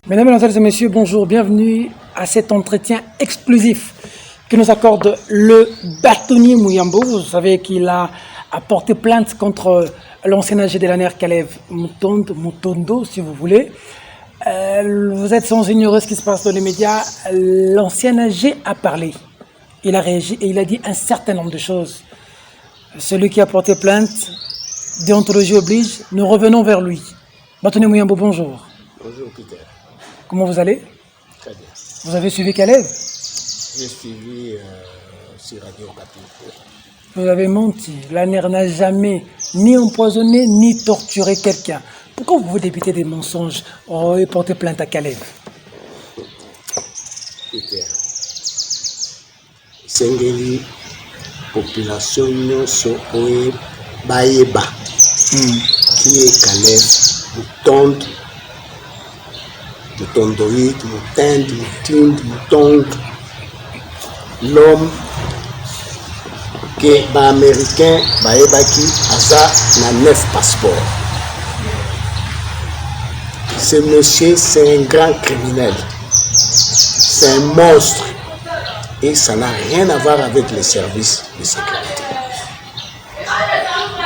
Mesdames, Mesdemoiselles et Messieurs, bonjour, bienvenue à cet entretien exclusif que nous accorde le bâtonnier Mouyambo. Vous savez qu'il a porté plainte contre l'ancien AG de l'ANR Kalev Mutondo, si vous voulez. Vous êtes sans ignorer ce qui se passe dans les médias. L'ancien AG a parlé, il a réagi et il a dit un certain nombre de choses. Celui qui a porté plainte, déontologie oblige, nous revenons vers lui. Bâtonnier Mouyambo, bonjour. Bonjour Peter. Comment vous allez? Très bien. Vous avez suivi Kalev? J'ai suivi sur Radio Okapi. Vous avez menti. L'ANR n'a jamais ni empoisonné ni torturé quelqu'un. Pourquoi vous vous débitez des mensonges et portez plainte à Kalev? Peter. Sengeli population nyonso oye bayeba qui est Kalev Mutondo. Mutondoïde, Mutende, Mutinde, Mutongo, l'homme que les Américains baebaki asa na 9 passeports. Ce monsieur, c'est un grand criminel, c'est un monstre et ça n'a rien à voir avec les services de sécurité.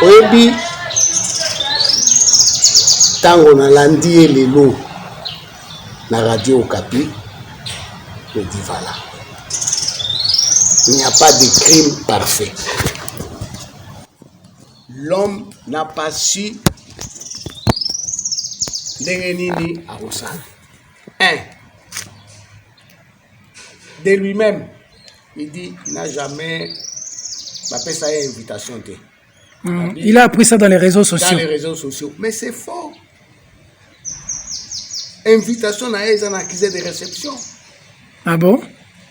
Oyebi, tango na landi les lots. La Radio Okapi, je dis voilà. Il n'y a pas de crime parfait. L'homme n'a pas su l'Erenini à Rosan. De lui-même, il dit qu'il n'a jamais fait ça une invitation. Il a appris ça dans les réseaux sociaux. Dans les réseaux sociaux. Mais c'est faux. Invitation à un accusé de réception. Ah bon?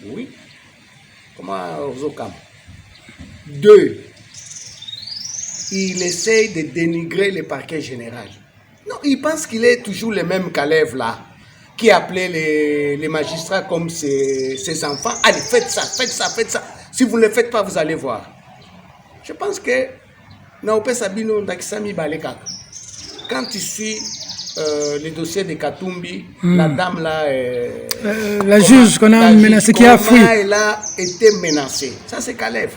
Oui. Comment Zokam? 2. Il essaye de dénigrer le parquet général. Non, il pense qu'il est toujours le même Kalev là, qui appelait les magistrats comme ses enfants. Allez, faites ça, faites ça, faites ça. Si vous ne le faites pas, vous allez voir. Je pense que Naope Sabino Ndakisami Balekak, quand tu suis les dossiers de Katumbi, la dame là, la juge qu'on a menacée, qui a fui. Elle a été menacée. Ça c'est Kalev.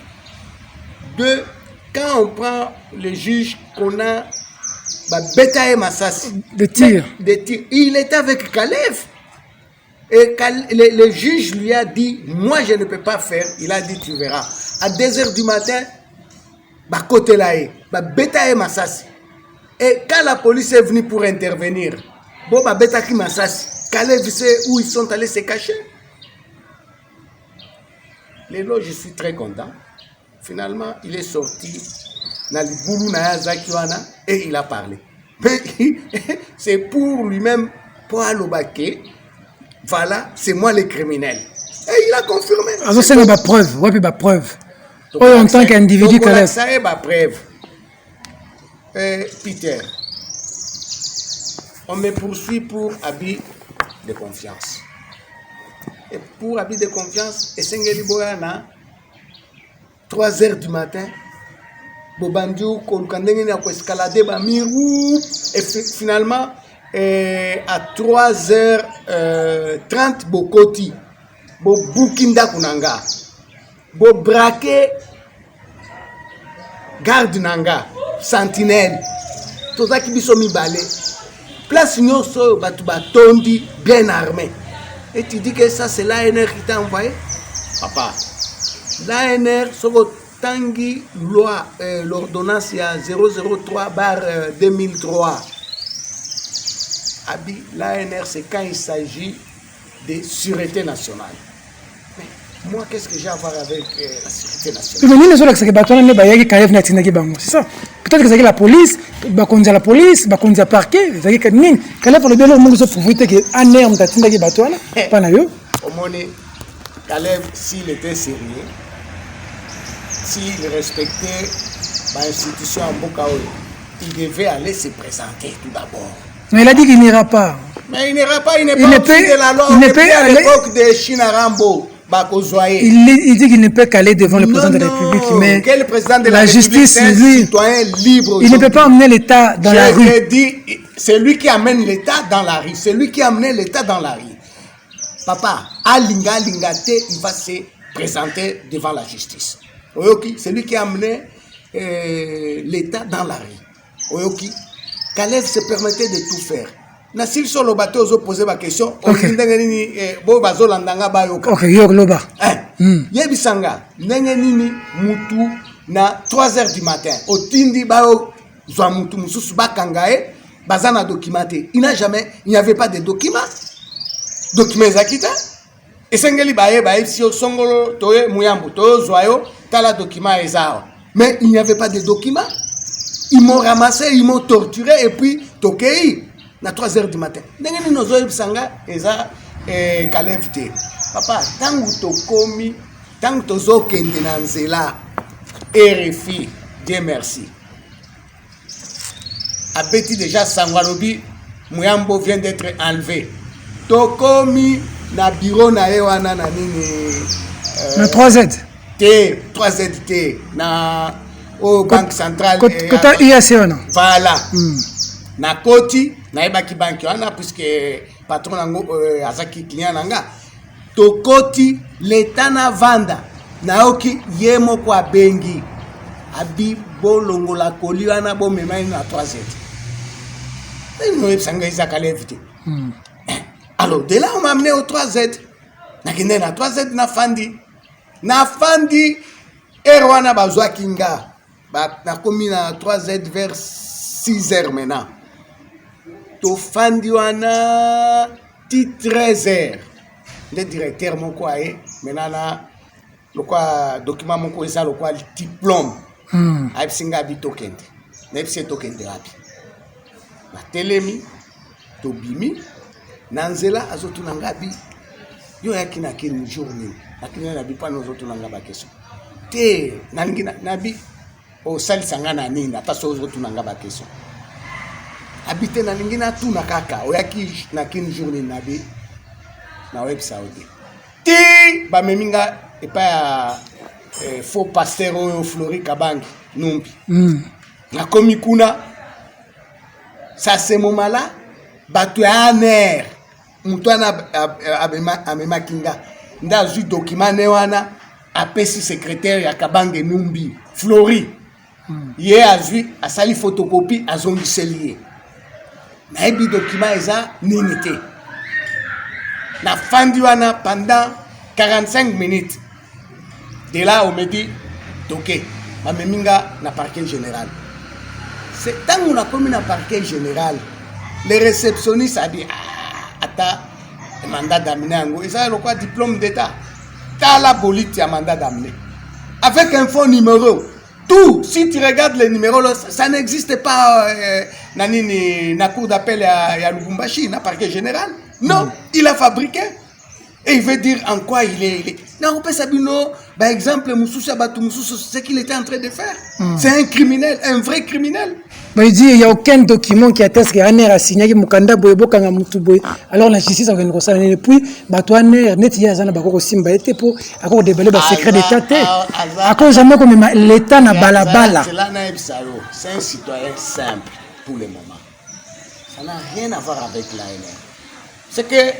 2. Quand on prend le juge qu'on a, Betaye Massassi, de tir. Il était avec Kalev. Et le juge lui a dit, moi je ne peux pas faire. Il a dit, tu verras. À 2h du matin, côté là, Betaye Massassi. Et quand la police est venue pour intervenir, Betaki Massassi, Kalev sait où ils sont allés se cacher. Les lots, je suis très content. Finalement, il est sorti dans le boulou et il a parlé. Mais c'est pour lui-même, pour Alobake, voilà, c'est moi le criminel. Et il a confirmé. Alors c'est ma preuve, ouais, ma preuve. En tant qu'individu, Kalev. Ça est ma preuve. Peter, on me poursuit pour abus de confiance. Et pour abus de confiance, et Sengeli Boyana, 3h du matin, Bobandiou, Kolukandengeni a escaladé Bamirou, et finalement, à 3h30, Bokoti, Bo Bukinda Kunanga, Bo Braqué, Garde Nanga. Sentinelle, tout ça qui sont mis balé. Place Nyoso, Batondi, bien armé. Et tu dis que ça c'est l'ANR qui t'a envoyé? Papa, l'ANR, c'est Tangi loi, l'ordonnance 003/2003. Abi, l'ANR c'est quand il s'agit de sûreté nationale. Moi, qu'est-ce que j'ai à voir avec la sécurité nationale? C'est ça. Peut-être que c'est la police, la police, le parquet, c'est que nous, quand on a bien le monde se profite que ANR m'tatinda ki batona, pas na yo. Au moins, Kalev, s'il était sérieux, s'il respectait l'institution en Bokao, il devait aller se présenter tout d'abord. Mais il a dit qu'il n'ira pas. Mais il n'ira pas, il n'est pas au-dessus de la loi. On n'est plus à l'époque de Chinarambo. Il dit qu'il ne peut qu'aller devant le président de la République, mais quel président de la justice, lui, citoyen libre. Il ne peut pas emmener l'État dans la rue. J'ai dit, c'est lui qui amène l'État dans la rue. C'est lui qui a amené l'État dans la rue. Papa, Alinga Lingate, il va se présenter devant la justice. Oyoki, c'est lui qui a amené l'État dans la rue. Oyoki, Kalev se permettait de tout faire. Nasil sur le bateau, ils ont posé ma question. Ok, Yogloba. Yebisanga, nini mutu na 3h du matin. Otindi bao zwa mutu mususu bakangae, bazana documenté. Il n'y avait pas de documents. Documents zakita. Et sengeli bae si songolo toye muyambu toyo zwayo tala document ezao. Mais il n'y avait pas de documents. Ils m'ont ramassé, ils m'ont torturé et puis tokei na 3h du matin. Ndenge ni nozo yebisanga eza Kalev te. Papa, tangu tokomi, tangu tozo kende na nzela, RFI, Dieu merci. Abeti déjà Sangwarobi, Muyambo vient d'être enlevé. Tokomi na bureau na ewana na nini Na 3Z. T, 3Z T, na au banque centrale. Côté IAC, voilà. Na koti, na ebaki banki wana, puisque patron nango azaki client nanga. Tokoti l'État na vanda naoki yemo kwa bengi abi bolongo la koli wana bo memai na 3Z. Mais nous sanga isa Kalev te. Alors de là on m'a amené au 3Z. Na kende na 3Z na fandi erwana bazwa kinga. Ba na komi na 3Z vers 6h maintenant. To fandi wana ti 13h. Le directeur moko aye maintenant le quoi document moko eza le quoi diplôme absinga bi tokende na bise tokende rapi na telemi to bimi na nzela azotuna ngabi yo yaki na kini journée akina na bi pa nozotuna ngaba question te na ngina na bi o sali sangana nini ata so ozotuna ngaba question habité na ngina tuna kaka o yaki na kini journée na bi na web saudi ti ba meminga e pa faux pasteur au Flori Kabangi numbi na komi kuna ça c'est moment là batu aner mutwana amema kinga nda zu document ne wana apesi secrétaire ya Kabangi numbi Flori ye azui asali photocopie azongi selie na ebi document eza nini na fandi wana pendant 45 minutes. De là, on me dit, ok, ma meminga na parquet général. C'est tant qu'on a commis na parquet général, les réceptionnistes a dit, ata, mandat d'amener en gros. Et ça, le quoi, diplôme d'état. T'as la bolite, y a mandat d'amener. Avec un faux numéro. Tout, si tu regardes les numéros, ça n'existe pas na cour d'appel à Lubumbashi, na parquet général. Non, il a fabriqué. Et il veut dire en quoi il est. Non, par exemple, ce qu'il était en train de faire. C'est un criminel, un vrai criminel. Mais il dit qu'il n'y a aucun document qui atteste qu'Aner a signé que Mukanda Boyebo Kanga Mutuboy. Alors la justice a organisé ça. Et puis, Aner, Netia Zana Bako Simba était pour avoir dévoilé le secret d'État. À cause jamais comme l'État n'a balabala. C'est un citoyen simple pour le moment. Ça n'a rien à voir avec la LR. C'est que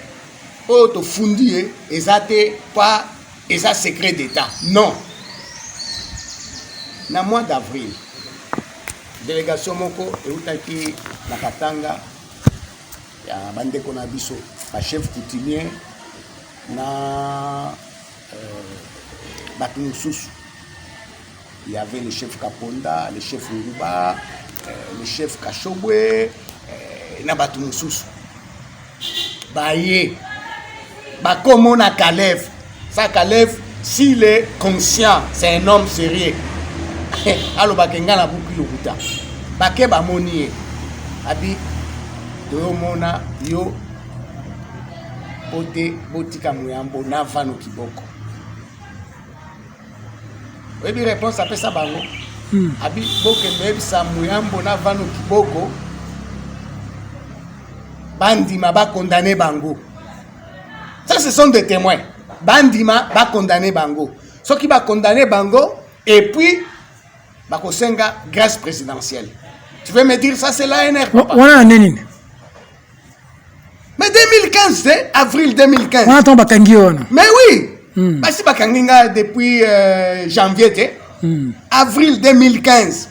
auto fundi ezate pas eza secret d'État. Non. Na mois d'avril, délégation moko eutaki na Katanga ya bandeko na biso ba chef coutumier na Batumususu. Il y avait le chef Kaponda, le chef Nguba, le chef Kashobwe na Batumususu. Baye comme on a Kalev. Ça Kalev, s'il est conscient, c'est un homme sérieux. Alors bakenga na buku lokuta. Bake ba moni abi to mona yo ote botika muyambo na vano kiboko. Webi réponse après ça bango. Abi boke mbebisa muyambo na vano kiboko. Bandi maba condamné bango. Ça, ce sont des témoins. bandima va condamner bango. Ce qui va condamner bango et puis va kosenga grâce présidentielle. Tu veux me dire ça c'est l'ANR papa? Mais 2015 c'est avril 2015. Mais oui. Basi bakanginga depuis janvier avril 2015.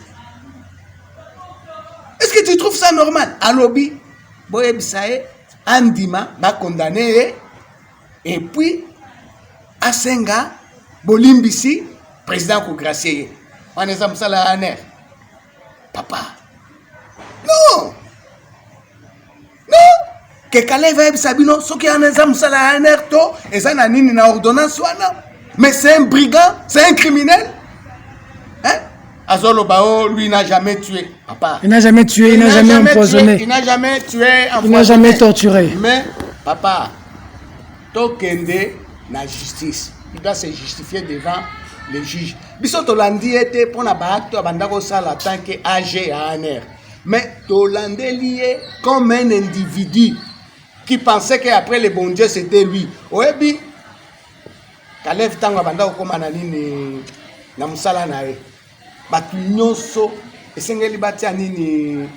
Est-ce que tu trouves ça normal? Alobi boye bisaye andima ba condamné et puis asenga bolimbisi président ko gracier. On est comme ça la ANR. Papa. Non. Non. Que Kalev Sabino, ce qui est en exemple, ça la ANR, et ça n'a ni une ordonnance, mais c'est un brigand, c'est un criminel. Hein? Azolo Bao, lui, n'a jamais tué. Papa. Il n'a jamais tué, il n'a jamais empoisonné. Il n'a jamais tué, il n'a jamais torturé. Mais, papa, Tokende na justice. Il doit se justifier devant les juges. Bissot Tolandi était pour la barque, Bandako Sala, tant que AG ANR. Mais Tolandé lié comme un individu qui pensait qu'après le bon Dieu c'était lui. Oebi, Kalev Tango Bandako comme Ananini Namusala Nae. Batunyoso, et Sengeli Batianini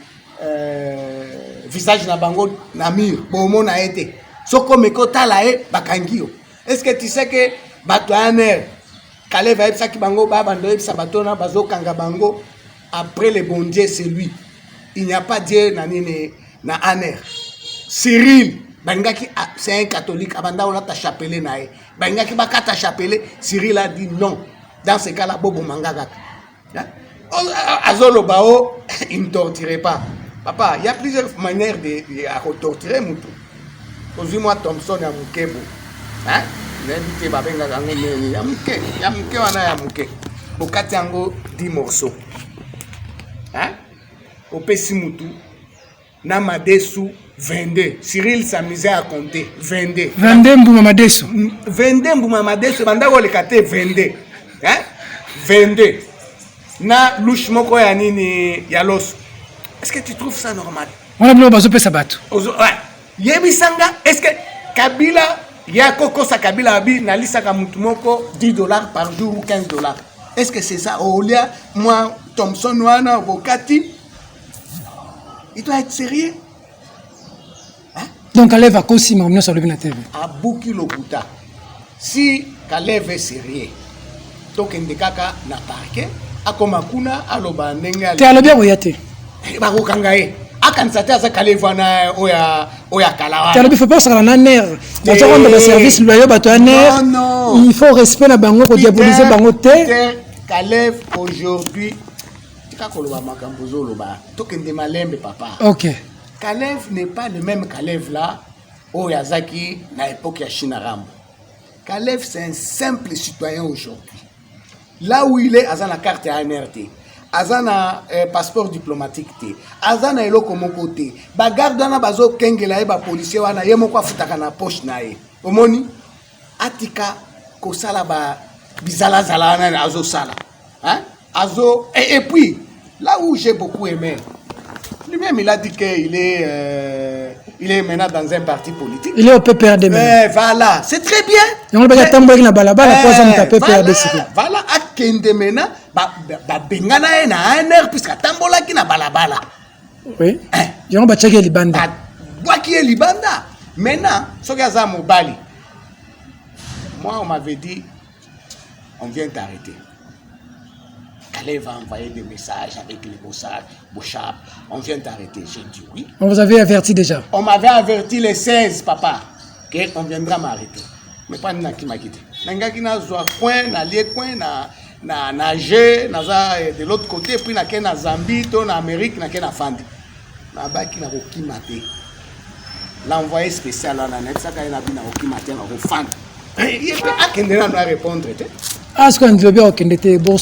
visage na bango namir, bomo na été. Soko Mekota Lae, Bakangio. Est-ce que tu sais que Batuaner, Kalev Aepsa Kibango, Babando Epsa Batona, Bazo Kangabango, après le bon Dieu c'est lui. Il n'y a pas Dieu na ANR. Cyril, c'est un catholique. Abanda on a ta chapelé nae. Bangaki baka ta chapelé. Cyril a dit non. Dans ce cas-là, Bobo Mangagak. Azolo Bao, il ne torturait pas. Papa, il y a plusieurs manières de torturer Moutou. Aujourd'hui, moi, Thompson et Amukebo. Hein? L'invité Babenga Gango, Yamuke, Yamuke, Wana Yamuke. Bokatiango 10 morceaux. Hein? Au Pessimutu, Namadesu 22. Cyril s'amusait à compter 22. 22 Mboumadesu. 22 Mboumadesu, Bandako le kate 22. Hein? 22. Na Louchmoko Yanini Yalos. Est-ce que tu trouves ça normal? On a besoin de faire ça. Ouais. Yebisanga, est-ce que Kabila, Yakoko sa Kabila Abi, Nalisa Kamutumoko, $10 par jour ou $15? Est-ce que c'est ça? Olia, moi, Thompson, Wana, Bokati. Il doit être sérieux. Hein? Donc, Kalev a aussi m'emmené sur le TV. À Bouki Lokuta. Si Kalev est sérieux, Tokende Kaka na parquet, à Komakuna, à Lobanenga. Tu as le bien ou yate? Barokangae. À Kansata, à Kalevana, Oya Kalawa. Tu as le bien, il faut pas se rendre en air. Quand tu rentres dans le service, non. Il faut respect la bango pour diaboliser bango te. Kalev aujourd'hui. Ok. Kalev n'est pas le même Kalev là au Yazaki à l'époque de Chinarambo. Kalev c'est un simple citoyen aujourd'hui. Là où il est, à la carte ANRT, à un passeport diplomatique, à un eloko mon côté, bagarre dans la bazo kengela et policier wana yemoko futaka na poche nae. Omoni atika kosala ba bizala zala na azo sala. Hein? Azo et puis là où j'ai beaucoup aimé, lui-même il a dit qu'il est maintenant dans un parti politique. Il est au PPRD même. Voilà, c'est très bien. Voilà, à Kendemena, Bengana na ANR puisque Tambola qui na balabala. Oui. Il y a un bachagé libanda. Qui est libanda. Maintenant, ce qu'il y a Mobali. Moi, on m'avait dit, on vient t'arrêter. Kalev va envoyer des messages avec les Bochap. On vient t'arrêter. J'ai dit oui. On vous avait averti déjà. On m'avait averti les 16, papa, qu'on viendra m'arrêter. Mais pas qui m'a quitté. Nangaki na zoa coin, na lié coin, na nager, de l'autre côté, puis na ken na Zambie, to na Amérique, na ken na Fandi. Na baki na roki maté. L'envoyé spécial là na net, ça quand il a vu na roki maté na Fandi. Il peut akendena na répondre. Ah, ce qu'on dit bien, c'est bon.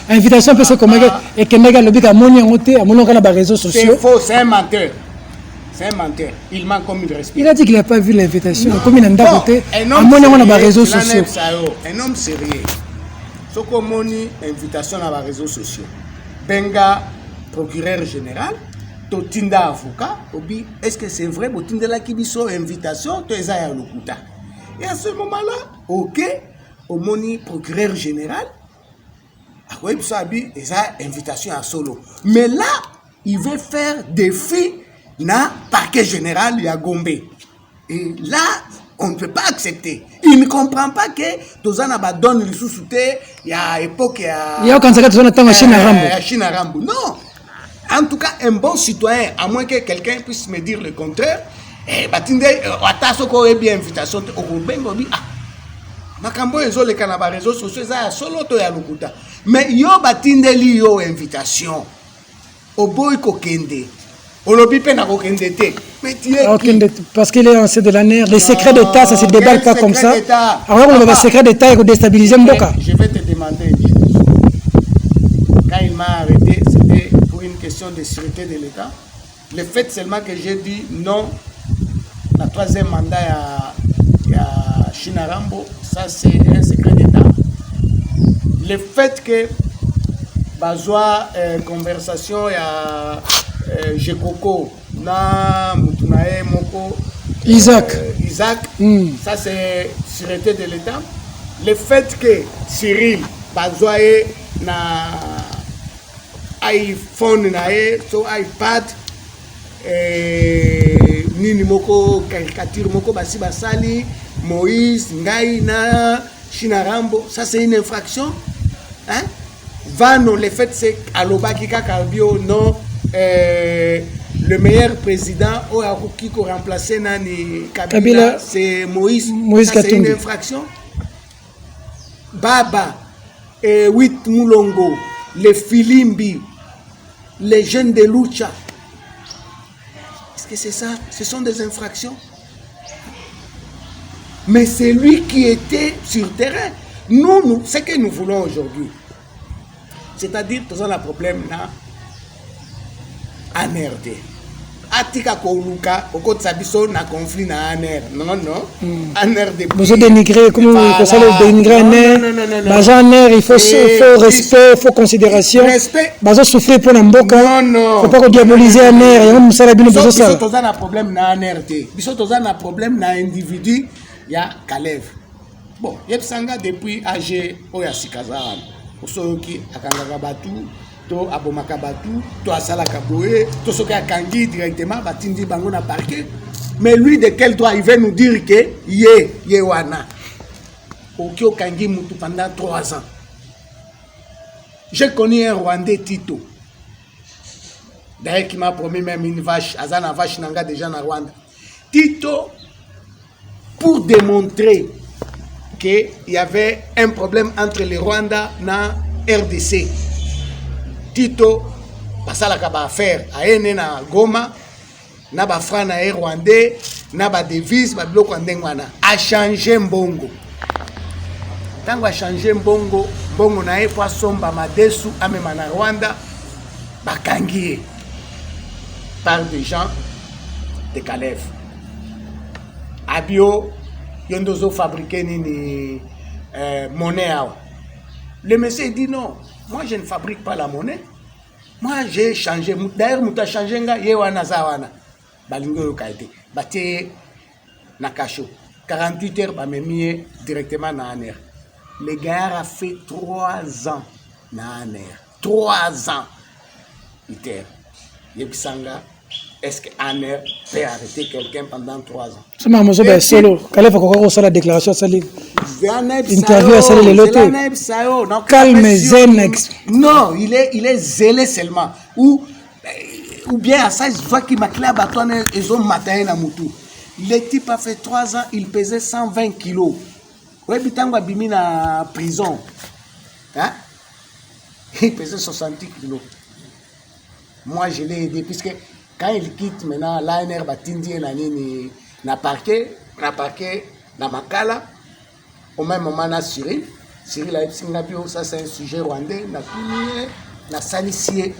Invitation, parce que comme et que méga lobby a moni ngoté, a mono kana ba réseaux sociaux. C'est faux, c'est un menteur. C'est un menteur. Il manque comme il respire. Il a dit qu'il n'a pas vu l'invitation. Comme il n'a pas côté, a moni ngona ba réseaux sociaux. Un homme sérieux. Ce qu'on moni invitation à ba réseaux sociaux. Benga procureur général, Totinda avocat, obi est-ce que c'est vrai Botinda la kibiso invitation to ezaya lokuta. Et à ce moment-là, ok, au moni procureur général, à invitation à solo. Mais là, il veut faire défi na parquet général à Gombe. Et là, on ne peut pas accepter. Il ne comprend pas que Tozana donne le sous-souté, il y a époque, il y a quand ça Chine Rambo. Non. En tout cas, un bon citoyen, à moins que quelqu'un puisse me dire le contraire, batinde atasoko bien invitation au Bengo bi ah makambo ezo le kana ba réseaux sociaux za solo to ya lokuta mais yo batinde li yo invitation au boy kokende olobi pe na kokende te mais tu es parce qu'il est en de la nerf les secrets d'état ça se déballe pas comme ça alors on va secret d'état et déstabiliser Mboka. Je vais te demander quand il m'a arrêté c'était pour une question de sûreté de l'état. Le fait seulement que j'ai dit non, la troisième mandat il y a Chine Rambo, ça c'est un secret d'État. Le fait que Bazoa conversation il y a Jekoko na Mutunae Moko Isaac, ça c'est sûreté de l'État. Le fait que Cyril Bazoa na iPhone na so iPad nini moko caricature moko basi basali Moïse ngai na Chine Rambo, ça c'est une infraction hein. Vano le fait c'est alobaki kaka bio non le meilleur président qui a remplacé Nani Kabila c'est Moïse ça c'est une infraction. Baba et Wit Mulongo, les Filimbi, les jeunes de Lucha. Est-ce que c'est ça? Ce sont des infractions. Mais c'est lui qui était sur terrain. Nous, ce que nous voulons aujourd'hui, c'est-à-dire que nous avons un problème là, en RD. Atika Koluka, au côté Sabiso, na conflit na ANR. Non. ANR vous avez dénigré, comment vous allez dénigrer ANR? ANR, il faut respect, il faut considération. Respect. Bazo souffrir pour Namboka. Non. Faut pas diaboliser ANR. Il y a un salabino pour ça. Biso toza na problème na ANR te. Biso toza na problème na individu ya Kalev. Bon, yebsanga depuis AG oya Sikazara. Osoki akangaka batu. To abomaka batu, to asalaka boye, to soki akangi directement batindi bango na parquet. Mais lui de quel droit il veut nous dire que ye wana. Oki okangi mutu pendant 3 ans. J'ai connu un Rwandais Tito. D'ailleurs qui m'a promis même une vache, azana vache nanga déjà na Rwanda. Tito pour démontrer qu'il y avait un problème entre le Rwanda et RDC. Tito basalaka ba affaire aene na Goma na ba franc na rwandais na ba devise ba biloko ndengwana a changer mbongo tango a changer mbongo na po somba madesu amema na Rwanda bakangie par des gens de Kalev abio yondozo fabriquer nini monnaie. Le monsieur dit non. Moi, je ne fabrique pas la monnaie. Moi, j'ai changé. D'ailleurs, je suis changé. Yewana zawana. Balingo yokaite. Bate nakacho. 48 heures, je mis directement dans ANR. Le gars a fait 3 ans dans ANR. 3 ans. Yebisanga. Est-ce que ANR peut arrêter quelqu'un pendant 3 ans? C'est ma mozo ben solo. Calais faut qu'on la déclaration sali. Interview à sali le loto. Calme zen. Non, il est zélé seulement. Ou bien à ça il voit qu'il m'a clair bâtonne ils ont matin na mutu. Le type a fait 3 ans, il pesait 120 kilos. Ouais, bitango bimi na prison. Hein? Il pesait 60 kilos. Moi je l'ai aidé puisque quand il quitte maintenant l'ANR batindi na parquet na Makala au même moment na Cyril a Singapore, ça c'est un sujet rwandais na Salissier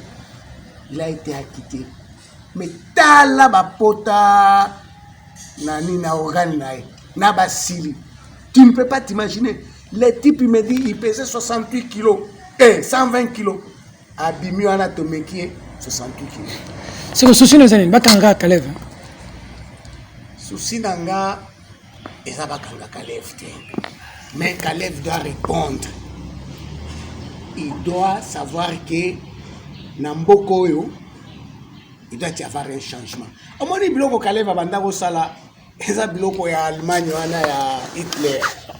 il a été acquitté mais tala bapota na organe na basili tu ne peux pas t'imaginer le type il me dit il pesait 68 kilos 120 kilos abimi anatomeki 68 kilos. C'est le souci de Zanin, Bakanga Kalev. Souci Nanga, Et ça va quand Kalev. Mais Kalev doit répondre. Il doit savoir que Namboko, il doit y avoir un changement. Au moins, il bloque Kalev avant d'avoir ça là. Et ça bloque l'Allemagne, Hitler.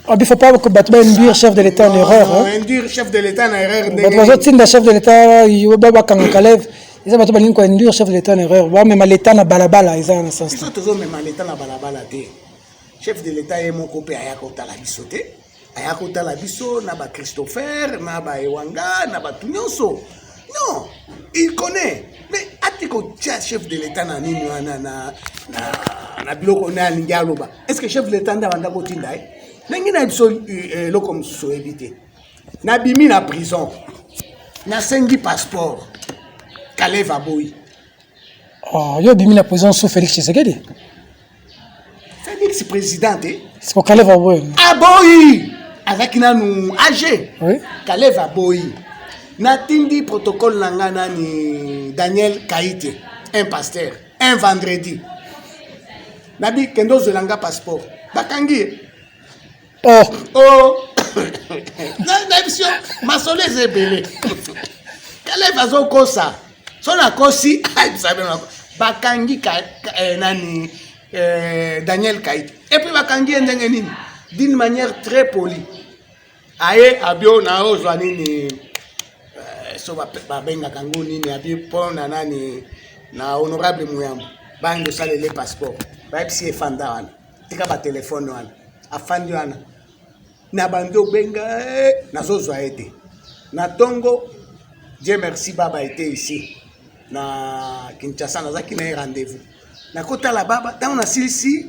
Il ne faut pas que Batman induire chef de l'État en erreur. Induire chef de l'État en erreur. Batman chef de l'État, il va pas Kalev. Ils ont induire chef de l'État en erreur. Même l'État na balabala, ils ont un sens. Ils sont toujours même l'État na balabala. Chef de l'État est mon copain à Yakota la bisoté. À Yakota la biso, na ba Christopher, na ba Ewanga, na ba Tunyonso. Non, il connaît. Mais atiko tia chef de l'État na nini na biloko na lingaloba. Est-ce que chef de l'État nda banda kotinda eh? Nengi na biso lokom so éviter. Na bimi na prison. Na sengi passeport. Kalev Aboyi. Oh, yo bimi na prison sous Félix Tshisekedi. Félix président eh? C'est pour Kalev Aboyi. Aboyi. Avec nous âgé. Oui. Kalev Aboyi. Natindi protocole nangana ni Daniel Kaïté, un pasteur, un vendredi. Nabi kendo zelanga passeport. Bakangi. Oh. Na mission masole zebele. Kalev azo kosa. Sona kosi ay sabe na. Bakangi nani Daniel Kaïté. Et puis bakangi ndenge nini? D'une manière très polie. Aye abio na ozwani ni so ba benga kango nini abi pona nani na honorable Muyambo bando sale le passeport ba psi efanda wana tika ba téléphone wana afandi wana na bando benga na zozwa ete na tongo Dieu merci baba était ici na Kinshasa na zaki na rendez-vous na kota la baba tant na silisi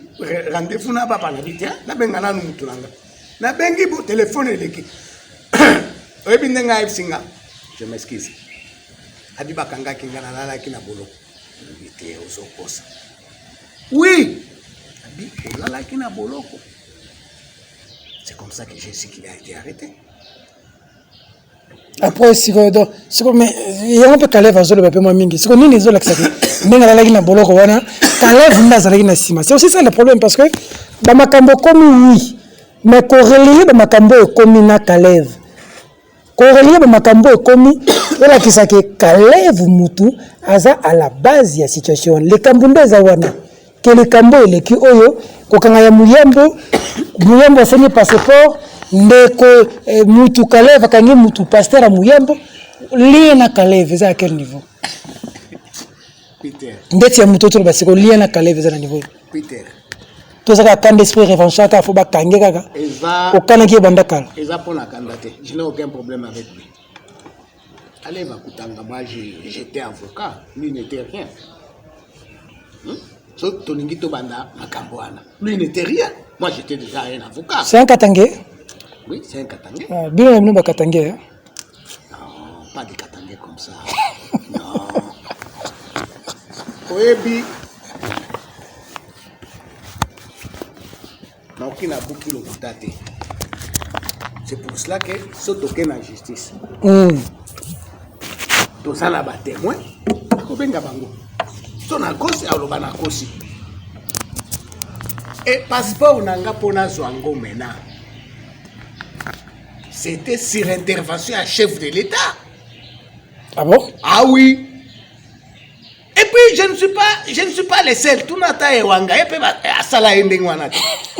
rendez-vous na baba na bitia na benga na mutu nanga na bengi bo téléphone eleki oyebi ndenga epsinga. Je m'excuse. Adiba kanga kingana nala kina bolo. Vite ozokosa. Oui. Abi olala kina boloko. C'est comme ça que j'ai su qu'il a été arrêté. Après si mais il y a un peu Kalev azolo ba pe moi mingi. C'est qu'on nini zo laksaki. Menga nala kina boloko wana. Kalev ndaza kina sima. C'est aussi ça le problème parce que ba makambo komi oui. Mais corrélé ba makambo komi na Kalev. Corrélé ba makambo komi ela kisake Kalev mutu aza à la base ya situation le kambunda za wana que le kambo eleki oyo kokanga ya Muyambo asenye passeport ndeko mutu Kalev akangi mutu pasteur a Muyambo lié na Kalev za à quel niveau Peter ndeti ya mutu to basiko lié na Kalev za na niveau Peter to saka kan d'esprit revanchard ka fo ba kange kaka okana ki bandakala eza pona kandate je n'ai aucun problème avec lui. Allez va kutanga moi j'étais avocat lui n'était rien. So toningi to banda makambo wana lui n'était rien, moi j'étais déjà un avocat. C'est un katangé? Oui, c'est un katangé. Ah bien même ba katangé hein? Non, pas des katangés comme ça. Non. Oebi Naokina buki lo kutate. C'est pour cela que ce token la justice. Tout ça là bas témoin. Ko benga bango. Son na kosi aloba na kosi. Et passeport nanga pona zwango mena. C'était sur intervention à chef de l'État. Ah bon? Ah oui. Et puis je ne suis pas le seul. Tout nata e wanga et puis asala endeng wana.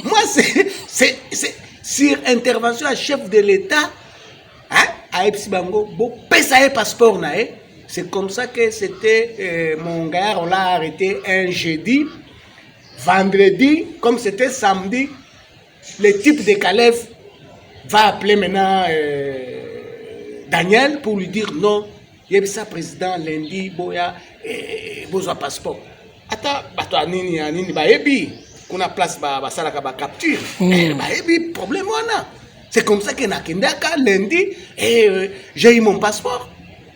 Moi c'est sur intervention à chef de l'État. Hein? À Epsibango, bon pesa e passeport na e. C'est comme ça que c'était mon gars, on l'a arrêté un jeudi, vendredi, comme c'était samedi, le type de Kalev va appeler maintenant Daniel pour lui dire non, il y a ça président lundi, boya, besoin passeport. Attends, bato anini ba ebi, qu'on a place ba salaka ba capture, ba ebi problème wana. C'est comme ça que nakendaka lundi et j'ai eu mon passeport.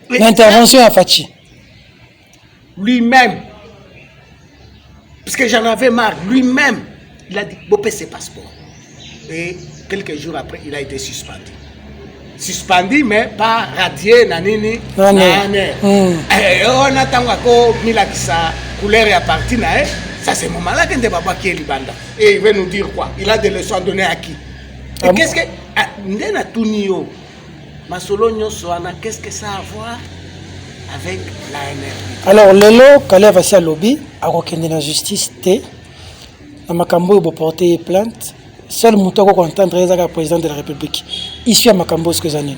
L'intervention à Fachi. Lui-même, parce que j'en avais marre, lui-même, il a dit bopé ses passeports. Et quelques jours après, il a été suspendu. Suspendu, mais pas radié, nanini, nanane. On attend encore Mila qui sa couleur est partie, Ça, c'est mon malade qui est Baba qui est Libanda. Et il va nous dire quoi? Il a des leçons à donner à qui? Et qu'est-ce que. Ndena Tunio, Masolonio Soana, qu'est-ce que ça a à voir avec l'ANR? Alors, Lelo, Kale Vassia Lobby, a reconnu la justice, T. Makambo, il a porté plainte. Seul Moutoko entendre le président de la République. Ici à Makambo, ce que j'en ai.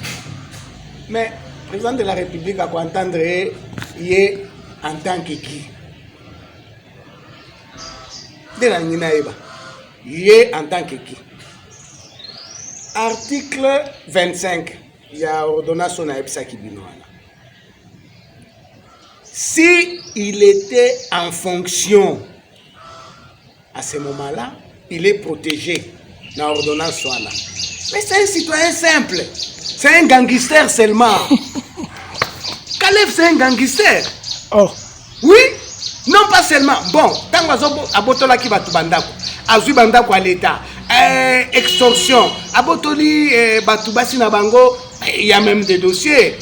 Mais le président de la République a entendre il est en tant que qui? Il est en tant que qui? Article 25, il y a ordonnance à Epsa Kibinoana. Si il était en fonction à ce moment-là, il est protégé dans l'ordonnance. Mais c'est un citoyen simple. C'est un gangster seulement. Kalev, c'est un gangster. Oh. Oui, non pas seulement. Bon, tant que Abotola qui va tout bandako, Azu bandako à l'État, extorsion, Abotoli Batubasi na bango, il y a même des dossiers.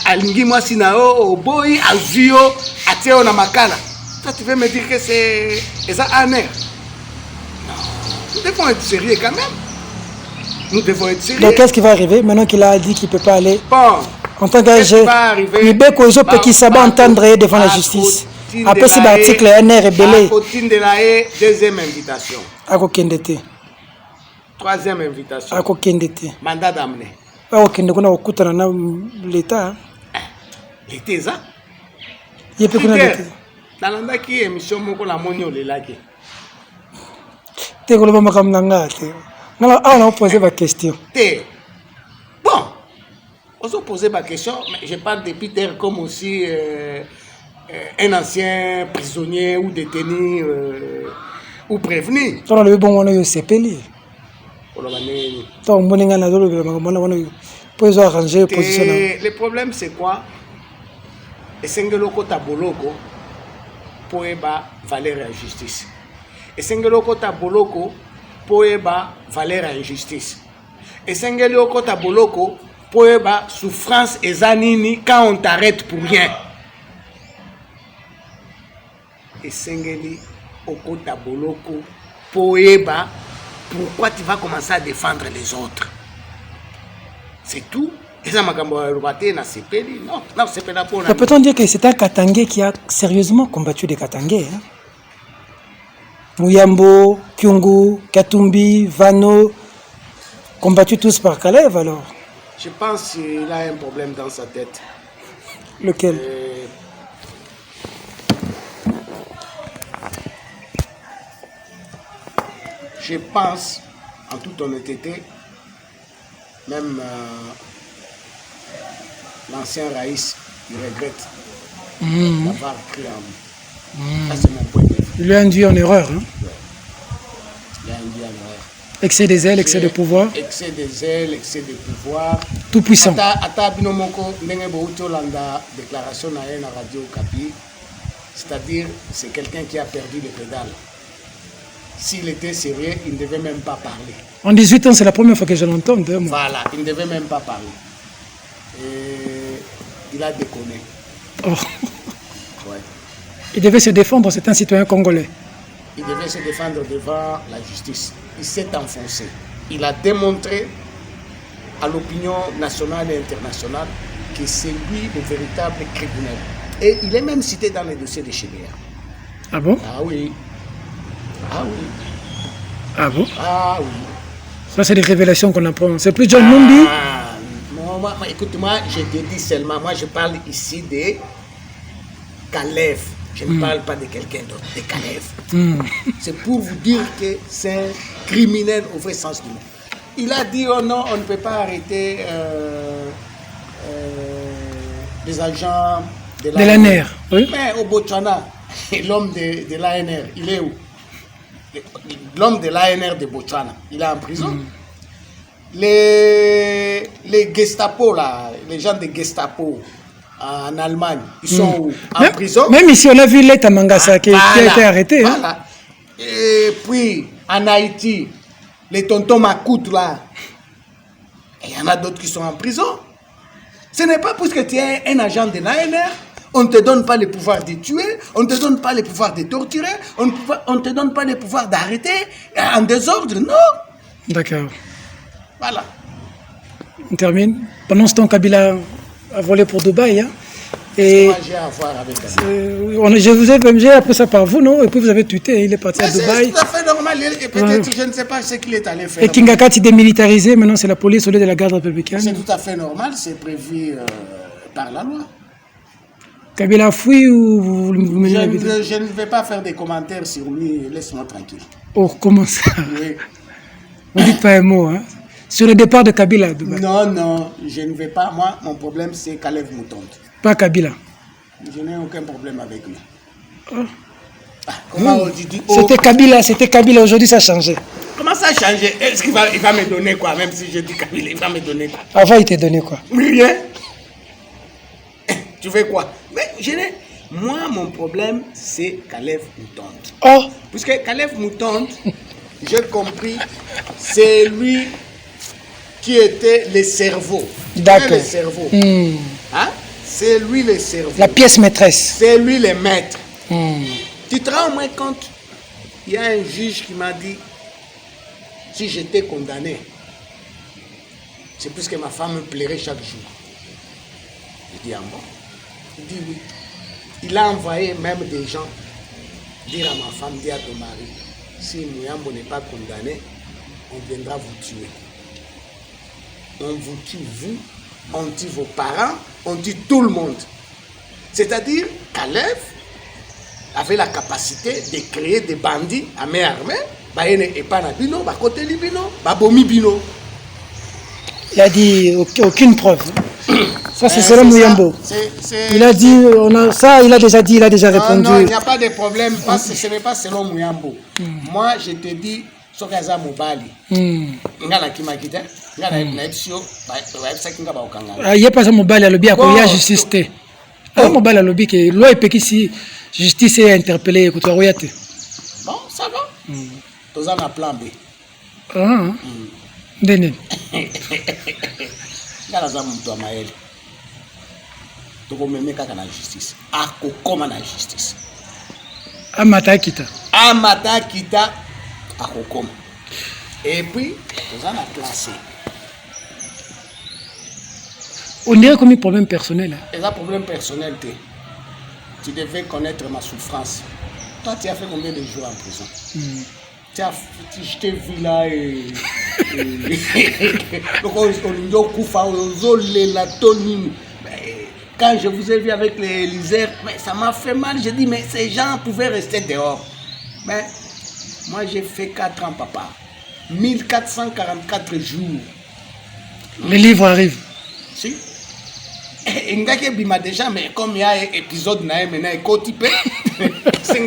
Alingi moi sinao, Oboy, Azuyo, Ateo na Makala. Toi, tu veux me dire que c'est ça aner? Non, nous devons être sérieux quand même. Nous devons être sérieux. Donc, qu'est-ce qui va arriver maintenant qu'il a dit qu'il ne peut pas aller? Bon. En tant qu'AG, il peut qu'il s'abat entendre devant la justice. Après, c'est l'article NR et Belé. Deuxième invitation. À Kokendete. Troisième invitation. À Kokendete. Mandat d'amener. À Kokendete, on a écouté l'État. L'État, ça? Il peut qu'on a l'État. Dans la qui émission, on a monnaie au lélaki. T'es qu'on a pas comme nanga. On a posé ma question. Bon. On se posait ma question, mais je parle de Peter comme aussi un ancien prisonnier ou détenu ou prévenu. On a le bon on a eu CPL. Le problème c'est quoi? Et Sengeloko Taboloko pour valer la justice. Et Sengeloko Taboloko pour valer la injustice. Et Sengeloko Taboloko pour souffrance et zanini quand on t'arrête pour rien. Et Sengeli Okota Boloko Poeba, pourquoi tu vas commencer à défendre les autres? C'est tout. Et ça m'a peut-on dire que c'est un Katangé qui a sérieusement combattu des Katangés, hein? Muyambo, Kyungu, Katumbi, Vano, combattus tous par Kalev alors? Je pense qu'il a un problème dans sa tête. Lequel? Je pense, en toute honnêteté, même l'ancien Raïs, il regrette d'avoir pris en... Ça, c'est mon point de vue. Il lui a induit en erreur. Hein? Il a induit en erreur. Excès des ailes, excès de pouvoir. Excès des ailes, excès de pouvoir. Tout puissant. Ata binomoko ndenge bouto landa déclaration na la radio Okapi, c'est-à-dire c'est quelqu'un qui a perdu les pédales. S'il était sérieux, il ne devait même pas parler. En 18 ans, c'est la première fois que je l'entends. Voilà, il ne devait même pas parler. Et il a déconné. Oh. Ouais. Il devait se défendre, c'est un citoyen congolais. Il devait se défendre devant la justice. Il s'est enfoncé. Il a démontré à l'opinion nationale et internationale que c'est lui le véritable criminel. Et il est même cité dans les dossiers de Chébéa. Ah bon? Ah oui. Ah oui. Ah bon? Ah oui. Ça, c'est des révélations qu'on apprend. C'est plus John Mumbi? Non, écoute-moi, je te dis seulement, moi je parle ici de Kalev. Je ne parle pas de quelqu'un d'autre, de Kalev. C'est pour vous dire que c'est un criminel au vrai sens du mot. Il a dit, oh non, on ne peut pas arrêter les agents de l'ANR. Oui. Mais au Botswana, l'homme de l'ANR, il est où? L'homme de l'ANR de Botswana, il est en prison. Les Gestapo, là, les gens de Gestapo en Allemagne, ils sont où? En prison. Même ici, on a vu l'État Mangasa qui a été arrêté. Voilà. Hein? Et puis, en Haïti, les tontons Makout, là, il y en a d'autres qui sont en prison. Ce n'est pas parce que tu es un agent de l'ANR On ne te donne pas le pouvoir de tuer, on ne te donne pas le pouvoir de torturer, on ne te donne pas le pouvoir d'arrêter en désordre, non. D'accord. Voilà. On termine. Pendant ce temps, Kabila a volé pour Dubaï. Hein? Et Moi, j'ai à voir avec Kabila. j'ai appris ça par vous, non? Et puis vous avez tweeté, il est parti à Dubaï. C'est tout à fait normal. Et peut-être, je ne sais pas ce qu'il est allé faire. Et Kingakati démilitarisé, maintenant c'est la police au lieu de la garde républicaine. C'est tout à fait normal, c'est prévu par la loi. Kabila a fui ou vous menez la vidéo? Je ne vais pas faire des commentaires sur lui, laisse-moi tranquille. Oh, comment ça? Oui. Vous ne dites pas un mot, hein? Sur le départ de Kabila à Dubaï. Non, non, je ne vais pas. Moi, mon problème, c'est Kalev Moutonde. Pas Kabila. Je n'ai aucun problème avec lui. Oh. Ah, comment on dit C'était Kabila, aujourd'hui ça a changé. Comment ça a changé? Est-ce qu'il va me donner quoi? Même si je dis Kabila, il va me donner quoi? Avant, il t'a donné quoi? Rien. Tu veux quoi? Mais moi, mon problème, c'est Kalev Moutonde. Oh! Puisque Kalev Moutonde, j'ai compris, c'est lui qui était le cerveau. D'accord. Le cerveau. Hein? C'est lui le cerveau. La pièce maîtresse. C'est lui le maître. Tu te rends au moins compte? Il y a un juge qui m'a dit, si j'étais condamné, c'est plus que ma femme me plairait chaque jour. Je dis, ah bon? Il dit oui. Il a envoyé même des gens dire à ma femme, dire à ton mari, si Mouyambo n'est pas condamné, on viendra vous tuer. On vous tue, vous, on tue vos parents, on tue tout le monde. C'est-à-dire, Kalev avait la capacité de créer des bandits à main armée, et pas na bino, côté libino, bomi bino. Il a dit aucune preuve. Ça, c'est selon Mouyambo. Il a dit, il a déjà dit, il a déjà répondu. Non, il n'y a pas de problème, parce que ce n'est pas selon Mouyambo. Moi, je te dis, Sokaza Mobali. Ngana Kimakita, Ngana Nepsio, il n'y a pas un Mobali à l'objet, il y a justice. Un Mobali à l'objet, que loi est péquée si justice est interpellée, écoute, royauté. Bon, ça va. Tous en a plan B. Ah, Denen. Ngana Moutou Maël. Tokomeme kaka na justice. Akokoma na justice. Amata Kita. Amata Kita akokoma. Et puis, on a classé. On dirait comme un problème personnel. C'est un problème personnel. Tu devais connaître ma souffrance. Toi, tu as fait combien de jours en prison? Je t'ai vu là et... Quand je vous ai vu avec les lizards, ça m'a fait mal. J'ai dit, mais ces gens pouvaient rester dehors. Mais moi, j'ai fait 4 ans, papa. 1444 jours. Les livres arrivent. Si. Il y a déjà, mais comme il y a un épisode, maintenant, il côté c'est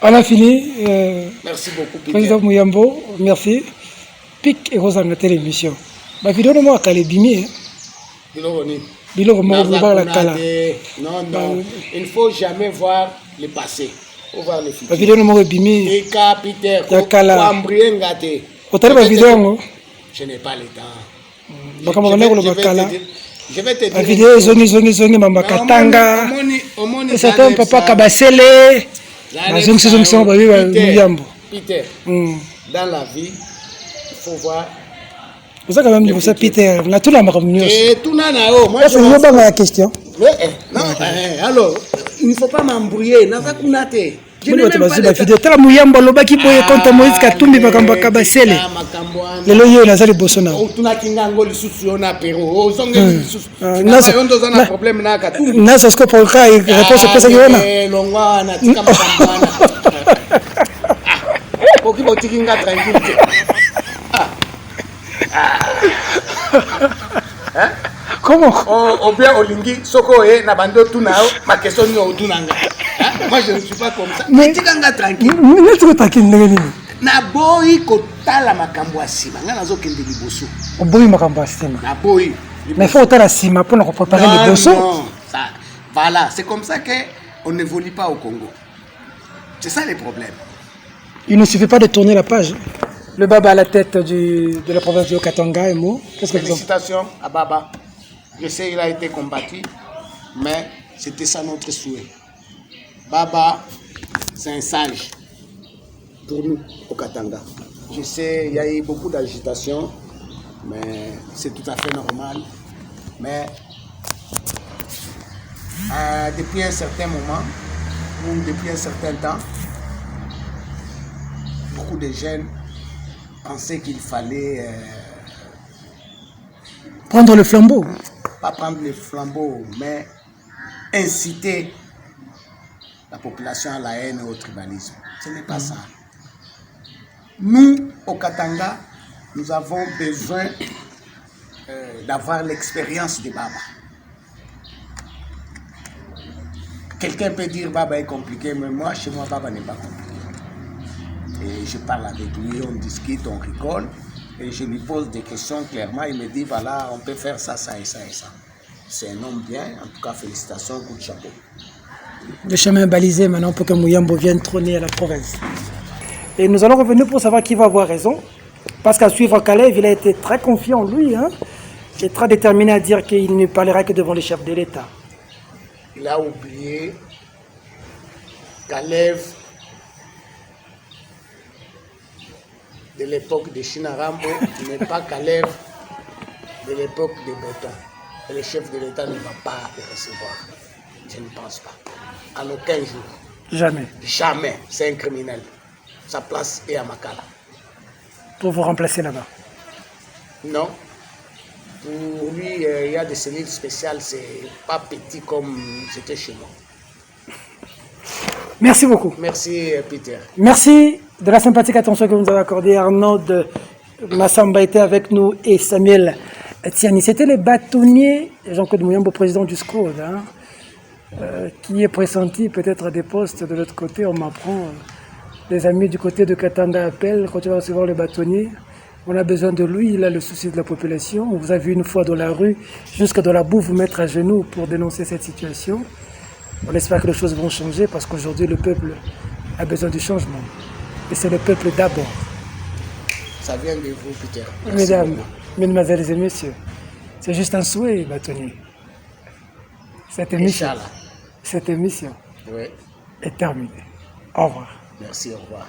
on a fini. Merci beaucoup, Peter. Président Mouyambo, merci. Pic et Rosa na télévision. Ma vidéo de moi à Bimi. Non, il ne faut jamais voir le passé. Il faut voir le futur. Ma vidéo de moi Bimi. Et Peter, je n'ai pas le temps. Je vais te dire. La vidéo zongi mama katanga. C'est un papa kabasele. Peter, dans la vie, il faut voir. Vous savez quand même, vous savez Peter, on a tout la marque. Et tout n'a pas. Moi, je ne pas la question. Non, alors, il ne faut pas m'embrouiller. N'a pas kunate. Je n'ai même pas la vidéo. Tala Mouyambo lobaki boye contre Moïse Katumbi makambo kabasele. Lelo yo nazali bosona. Tuna kingango lisusu yo na pero. Ozonge lisusu. Na problème na Katumbi. Na sasko pour ka réponse pesa yona. Longwa na tika makambo na. Oki botikinga tranquille. Comment? On bien olingi soko e na bando tunao ma question ni otunanga. Moi je ne suis pas comme ça. Mais tikanga tranquille. Mais tu tranquille ndenge nini? Na boyi kotala makambo asima. Nga nazo kende liboso. Boyi makambo asima. Na boyi. Mais faut tala sima pour nous préparer les bosso. Non, ça. Voilà, c'est comme ça que on n'évolue pas au Congo. C'est ça les problèmes. Il ne suffit pas de tourner la page. Le Baba à la tête de la province de Katanga et Mo. Qu'est-ce que vous en... Félicitations à Baba. Je sais, il a été combattu, mais c'était ça notre souhait. Baba, c'est un sage pour nous au Katanga. Je sais, il y a eu beaucoup d'agitation, mais c'est tout à fait normal. Mais depuis un certain moment, ou depuis un certain temps, beaucoup de jeunes pensaient qu'il fallait Prendre le flambeau. pas prendre le flambeau, mais inciter la population à la haine et au tribalisme. Ce n'est pas ça. Nous, au Katanga, nous avons besoin d'avoir l'expérience de Baba. Quelqu'un peut dire Baba est compliqué, mais moi, chez moi, Baba n'est pas compliqué. Et je parle avec lui, on discute, on rigole, et je lui pose des questions clairement. Il me dit, voilà, on peut faire ça, ça et ça et ça. C'est un homme bien, en tout cas, félicitations, coup de chapeau. Le chemin est balisé maintenant pour que Mouyambo vienne trôner à la province. Et nous allons revenir pour savoir qui va avoir raison. Parce qu'à suivre Kalev, il a été très confiant en lui, hein, et très déterminé à dire qu'il ne parlera que devant les chefs de l'État. Il a oublié Kalev de l'époque de Chinarambo n'est pas Kalev de l'époque de Breton. Et le chef de l'État ne va pas le recevoir. Je ne pense pas. En aucun jour. Jamais. Jamais. C'est un criminel. Sa place est à Makala. Pour vous remplacer là-bas. Non. Pour lui, il y a des cellules spéciales. C'est pas petit comme c'était chez nous. Merci beaucoup. Merci, Peter. Merci de la sympathique attention que vous nous avez accordée. Arnaud de Massamba était avec nous et Samuel Tiani. C'était les bâtonniers, Jean-Claude Mouyambo, président du SCODE, hein, qui est pressenti peut-être à des postes de l'autre côté. On m'apprend, les amis du côté de Katanga appellent, quand tu vas recevoir le bâtonnier, on a besoin de lui, il a le souci de la population. On vous a vu une fois dans la rue, jusqu'à dans la boue, vous mettre à genoux pour dénoncer cette situation. On espère que les choses vont changer parce qu'aujourd'hui, le peuple a besoin du changement. Et c'est le peuple d'abord. Ça vient de vous, Peter. Merci Mesdames, beaucoup. mesdemoiselles et messieurs, c'est juste un souhait, bâtonnier. Cette émission, Inch'Allah. cette émission Oui. est terminée. Au revoir. Merci, au revoir.